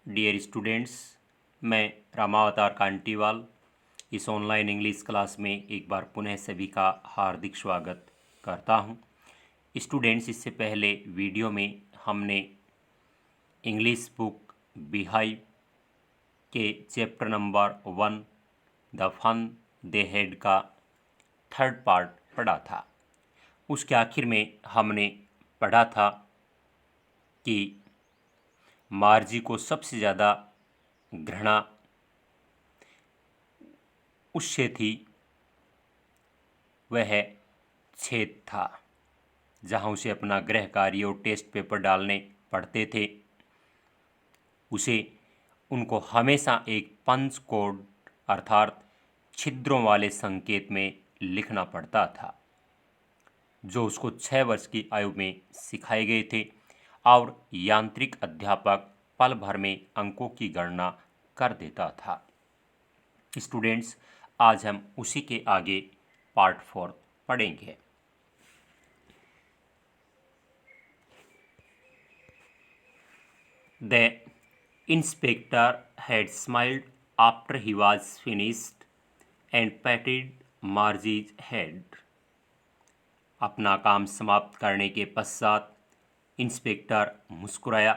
Dear students, मैं रामावतार कांटीवाल इस online English class में एक बार पुनः सभी का हार्दिक स्वागत करता हूं। स्टूडेंट्स, इससे पहले वीडियो में हमने इंग्लिश बुक बिहाइव के chapter number 1 the fun they had का थर्ड पार्ट पढ़ा था। उसके आखिर में हमने पढ़ा था कि मार्जी को सबसे ज़्यादा घृणा उससे थी, वह छेद था जहाँ उसे अपना गृह कार्य और टेस्ट पेपर डालने पड़ते थे। उसे उनको हमेशा एक पंच कोड अर्थात छिद्रों वाले संकेत में लिखना पड़ता था, जो उसको 6 वर्ष की आयु में सिखाए गए थे और यांत्रिक अध्यापक पल भर में अंकों की गणना कर देता था। स्टूडेंट्स, आज हम उसी के आगे पार्ट 4 पढ़ेंगे। The inspector had smiled after he was finished and patted Margie's head. अपना काम समाप्त करने के पश्चात इंस्पेक्टर मुस्कुराया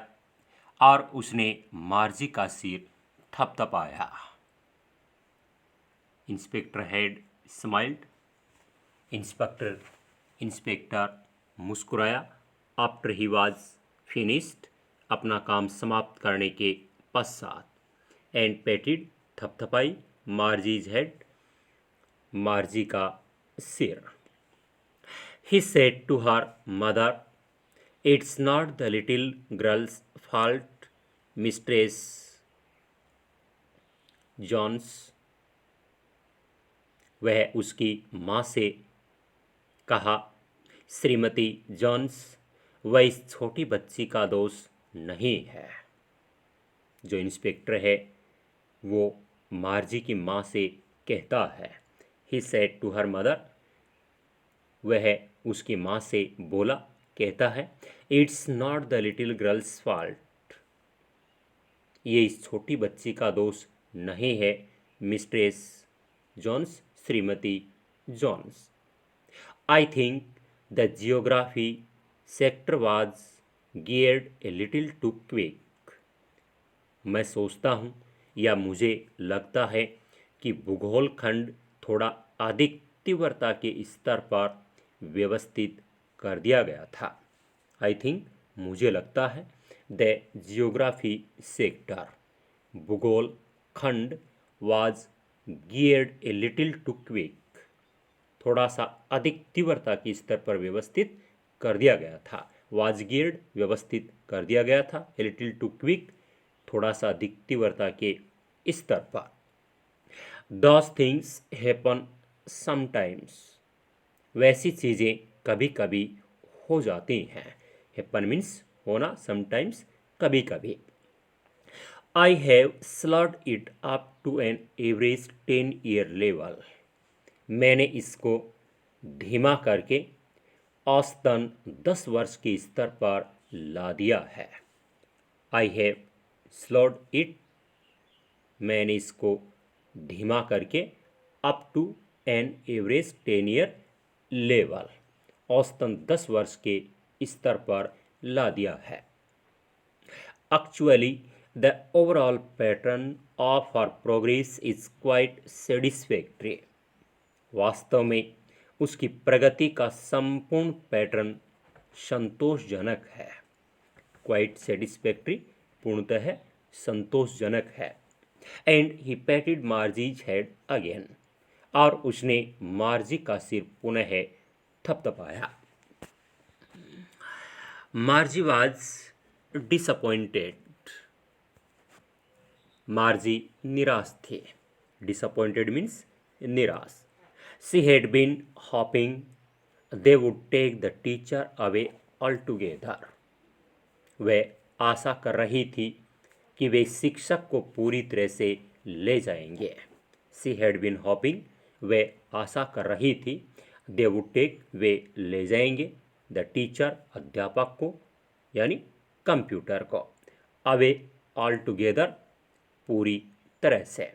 और उसने मार्जी का सिर थपथपाया। इंस्पेक्टर हैड स्माइल्ड, इंस्पेक्टर मुस्कुराया, आफ्टर ही वाज फिनिश्ड, अपना काम समाप्त करने के पश्चात, एंड पेटिड, थपथपाई, मार्जीज हेड, मार्जी का सिर। He said to her mother, it's not the little girl's fault mistress Jones. वह उसकी माँ से कहा, श्रीमती जॉन्स, वह इस छोटी बच्ची का दोष नहीं है। जो इंस्पेक्टर है वो मार्जी की माँ से कहता है। He said to her mother, वह उसकी माँ से बोला, कहता है, it's not the little girl's fault, ये इस छोटी बच्ची का दोष नहीं है, मिस्ट्रेस जॉन्स, श्रीमती Jones. I think the geography sector was geared a little too quick. मैं सोचता हूँ या मुझे लगता है कि भूगोल खंड थोड़ा अधिक तीव्रता के स्तर पर व्यवस्थित कर दिया गया था। आई थिंक, मुझे लगता है, द जियोग्राफी सेक्टर, भूगोल खंड, was geared a little too quick, थोड़ा सा अधिक तीव्रता के स्तर पर व्यवस्थित कर दिया गया था। वाज गियर्ड, व्यवस्थित कर दिया गया था, ए लिटिल टू क्विक, थोड़ा सा अधिक तीव्रता के स्तर पर। दॉस थिंग्स हैपन समटाइम्स, वैसी चीज़ें कभी कभी हो जाती हैं। हैपन मीन्स होना, समटाइम्स कभी कभी। I have slurred it up to an average 10-year level, मैंने इसको धीमा करके औसतन 10 वर्ष के स्तर पर ला दिया है। आई हैव स्लोड इट, मैंने इसको धीमा करके up to an average 10-year level, औसतन 10 वर्ष के स्तर पर ला दिया है। Actually the overall pattern of our progress is quite satisfactory, वास्तव में उसकी प्रगति का संपूर्ण पैटर्न संतोषजनक है। क्वाइट सेटिस्फैक्ट्री, पूर्णतः संतोषजनक है। And he patted Margie's head again, और उसने मार्जी का सिर पुनः थपथपाया। मार्जी वाज डिसअपॉइंटेड, मार्जी निराश थे। डिसअपॉइंटेड मीन्स निराश। She had been hoping they would take the teacher away altogether. वह आशा कर रही थी कि वे शिक्षक को पूरी तरह से ले जाएंगे। She had been hoping, वह आशा कर रही थी, they would take, वे ले जाएंगे, the teacher, अध्यापक को, यानी कंप्यूटर को, away ऑल टुगेदर, पूरी तरह से।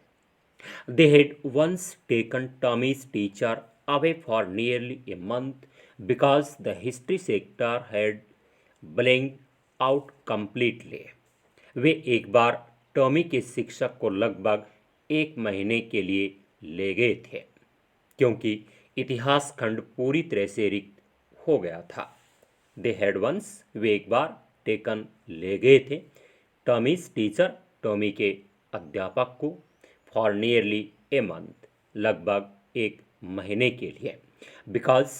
They had once taken Tommy's teacher away for nearly a month because the history sector had blanked out completely. वे एक बार टॉमी के शिक्षक को लगभग एक महीने के लिए ले गए थे क्योंकि इतिहास खंड पूरी तरह से रिक्त हो गया था। दे हैड वंस, वे एक बार, टेकन, ले गए थे, टॉमीज टीचर, टॉमी के अध्यापक को, फॉर नियरली ए मंथ, लगभग एक महीने के लिए, बिकॉज,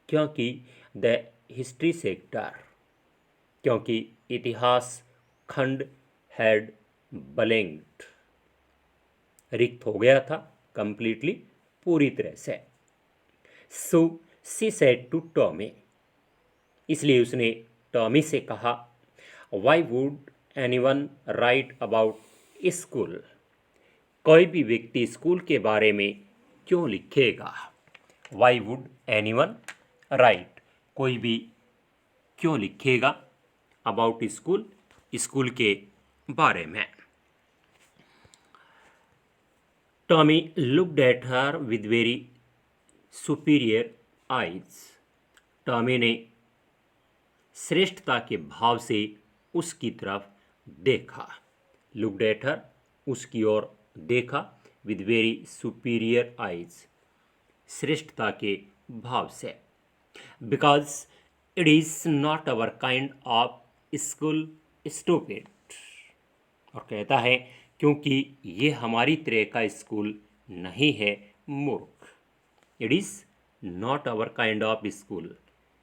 क्योंकि, द हिस्ट्री सेक्टर, क्योंकि इतिहास खंड, हैड ब्लैंक्ड, रिक्त हो गया था, कंप्लीटली, पूरी तरह से। So she said to Tommy, इसलिए उसने टॉमी से कहा, why would anyone write about school, कोई भी व्यक्ति स्कूल के बारे में क्यों लिखेगा। वाई वुड एनीवन राइट, कोई भी क्यों लिखेगा, अबाउट स्कूल, स्कूल के बारे में। Tommy looked at her with very superior eyes, Tommy ने श्रेष्ठता के भाव से उसकी तरफ देखा। लुक्ड एट हर, उसकी ओर देखा, विद वेरी सुपीरियर आइज, श्रेष्ठता के भाव से। Because it is not our kind of school stupid, और कहता है क्योंकि ये हमारी तरह का स्कूल नहीं है, मूर्ख। It is not our kind of school,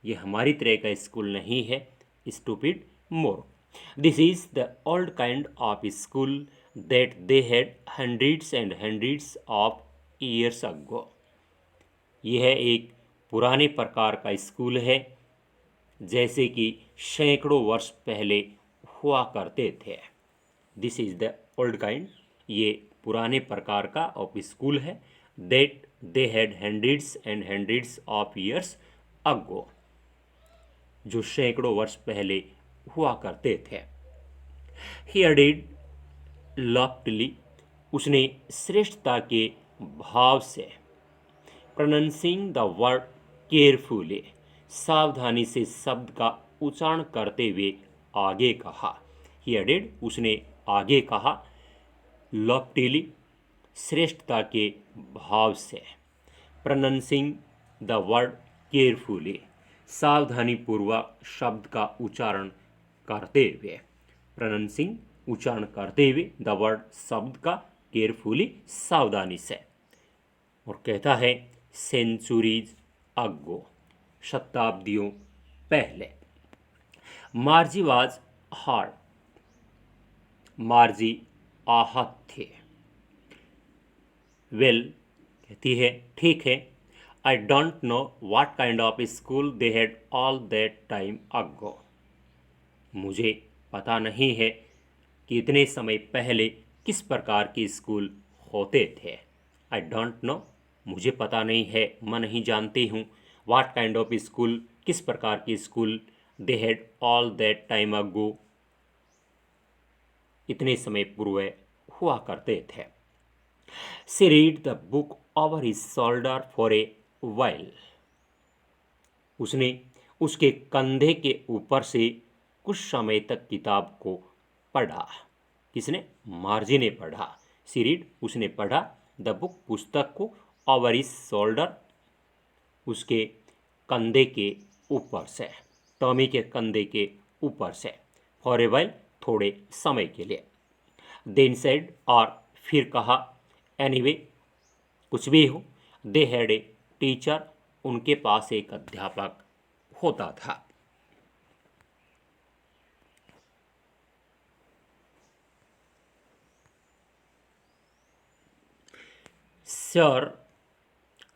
ये हमारी तरह का स्कूल नहीं है, स्टूपिड, मूर्ख। This is the old kind of school that they had hundreds and hundreds of years ago, यह है एक पुराने प्रकार का स्कूल है जैसे कि सैकड़ों वर्ष पहले हुआ करते थे। This is the old kind, ये पुराने प्रकार का ऑफ स्कूल है, that they had hundreds and hundreds of years ago, जो सैकड़ों वर्ष पहले हुआ करते थे। ही एडेड लॉफ्टली, उसने श्रेष्ठता के भाव से, प्रोनाउंसिंग द वर्ड केयरफुली, सावधानी से शब्द का उच्चारण करते हुए आगे कहा। ही एडेड, उसने आगे कहा, लॉफ्टीली, श्रेष्ठता के भाव से, प्रोनाउंसिंग द वर्ड केयरफुली, सावधानी पूर्वक शब्द का उच्चारण करते हुए, प्रोनाउंसिंग, उच्चारण करते हुए, द वर्ड, शब्द का, केयरफुली, सावधानी से। और कहता है सेंचुरीज अगो, शताब्दियों पहले। मार्जी वाज हार्ट, मार्जी आहत थे। वेल, कहती है ठीक है, I don't know what kind of school they had all that time ago, मुझे पता नहीं है कि इतने समय पहले किस प्रकार के स्कूल होते थे। आई डोंट नो, मुझे पता नहीं है, मैं नहीं जानती हूँ, व्हाट काइंड ऑफ स्कूल, किस प्रकार के school, they had all that time ago, इतने समय पूर्व हुआ करते थे। She read the book over his shoulder for a while, उसने उसके कंधे के ऊपर से कुछ समय तक किताब को पढ़ा। किसने? मार्जी ने पढ़ा। शी रीड, उसने पढ़ा, द बुक, पुस्तक को, ओवर हिज शोल्डर, उसके कंधे के ऊपर से, टॉमी के कंधे के ऊपर से, फॉर ए वाइल, थोड़े समय के लिए। देन सेड, और फिर कहा, एनीवे, कुछ भी हो, दे हैड ए टीचर, उनके पास एक अध्यापक होता था। Sir,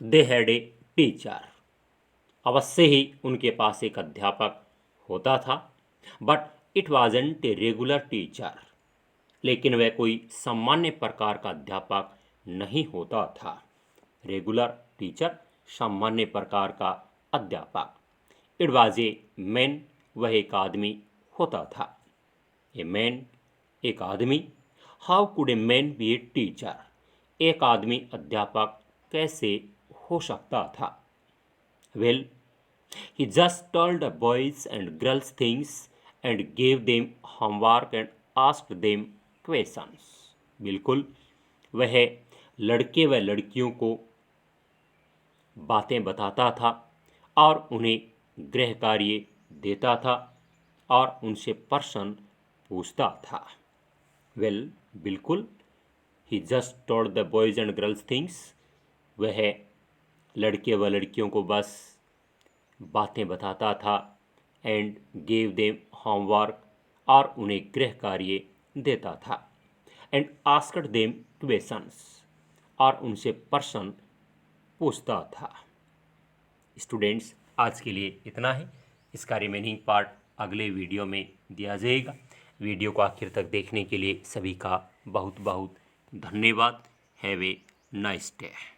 they had a teacher, अवश्य ही उनके पास एक अध्यापक होता था, but it wasn't a regular teacher, लेकिन वह कोई सामान्य प्रकार का अध्यापक नहीं होता था। रेगुलर टीचर, सामान्य प्रकार का अध्यापक। इट वाज ए मैन, वह एक आदमी होता था। ए मैन, एक आदमी। How could a man B a teacher? एक आदमी अध्यापक कैसे हो सकता था? Well, he just told the boys and girls things and gave them homework and asked them questions. बिल्कुल, वह लड़के व लड़कियों को बातें बताता था और उन्हें गृह कार्य देता था और उनसे प्रश्न पूछता था। वेल, बिल्कुल, he just told the boys and girls things, वह लड़के व लड़कियों को बस बातें बताता था एंड गेव देम होमवर्क, और उन्हें गृह कार्य देता था, एंड आस्क्ड देम क्वेश्चंस, और उनसे प्रश्न पूछता था। स्टूडेंट्स, आज के लिए इतना ही। इसका रिमेनिंग पार्ट अगले वीडियो में दिया जाएगा। वीडियो को आखिर तक देखने के लिए सभी का बहुत बहुत धन्यवाद। Have a nice day.